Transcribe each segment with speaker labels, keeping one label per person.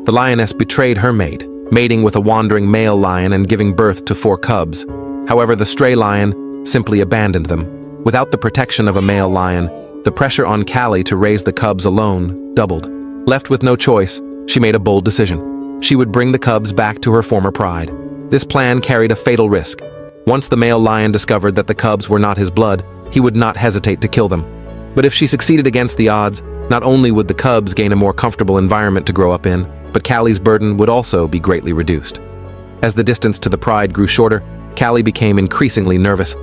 Speaker 1: The lioness betrayed her mate, mating with a wandering male lion and giving birth to 4 cubs. However, the stray lion simply abandoned them. Without the protection of a male lion, the pressure on Callie to raise the cubs alone doubled. Left with no choice, she made a bold decision. She would bring the cubs back to her former pride. This plan carried a fatal risk. Once the male lion discovered that the cubs were not his blood, he would not hesitate to kill them. But if she succeeded against the odds, not only would the cubs gain a more comfortable environment to grow up in, but Callie's burden would also be greatly reduced. As the distance to the pride grew shorter, Callie became increasingly nervous.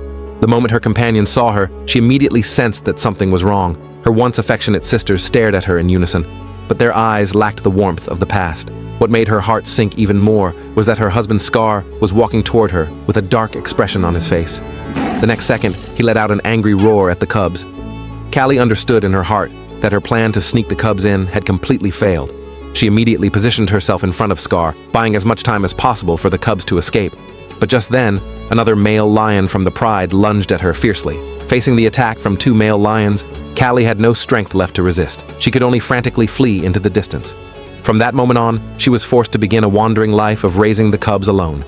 Speaker 1: The moment her companions saw her, she immediately sensed that something was wrong. Her once affectionate sisters stared at her in unison, but their eyes lacked the warmth of the past. What made her heart sink even more was that her husband Scar was walking toward her with a dark expression on his face. The next second, he let out an angry roar at the cubs. Callie understood in her heart that her plan to sneak the cubs in had completely failed. She immediately positioned herself in front of Scar, buying as much time as possible for the cubs to escape. But just then, another male lion from the pride lunged at her fiercely. Facing the attack from 2 male lions, Callie had no strength left to resist. She could only frantically flee into the distance. From that moment on, she was forced to begin a wandering life of raising the cubs alone.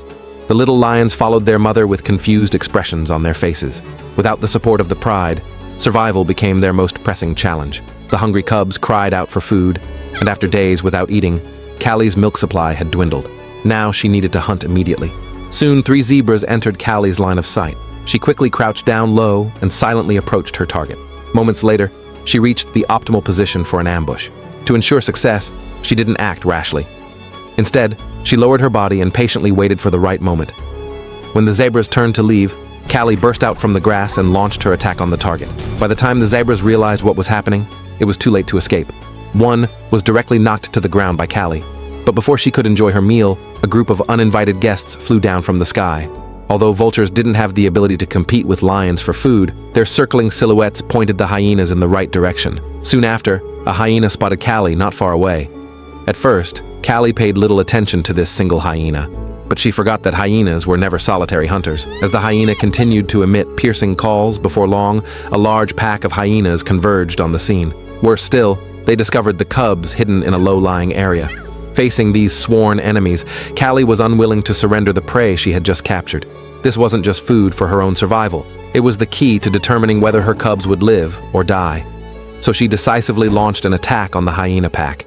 Speaker 1: The little lions followed their mother with confused expressions on their faces. Without the support of the pride, survival became their most pressing challenge. The hungry cubs cried out for food, and after days without eating, Callie's milk supply had dwindled. Now she needed to hunt immediately. Soon 3 zebras entered Callie's line of sight. She quickly crouched down low and silently approached her target. Moments later, she reached the optimal position for an ambush. To ensure success, she didn't act rashly. Instead, she lowered her body and patiently waited for the right moment. When the zebras turned to leave, Callie burst out from the grass and launched her attack on the target. By the time the zebras realized what was happening, it was too late to escape. One was directly knocked to the ground by Callie. But before she could enjoy her meal, a group of uninvited guests flew down from the sky. Although vultures didn't have the ability to compete with lions for food, their circling silhouettes pointed the hyenas in the right direction. Soon after, a hyena spotted Callie not far away. At first, Callie paid little attention to this single hyena, but she forgot that hyenas were never solitary hunters. As the hyena continued to emit piercing calls, before long, a large pack of hyenas converged on the scene. Worse still, they discovered the cubs hidden in a low-lying area. Facing these sworn enemies, Callie was unwilling to surrender the prey she had just captured. This wasn't just food for her own survival. It was the key to determining whether her cubs would live or die. So she decisively launched an attack on the hyena pack.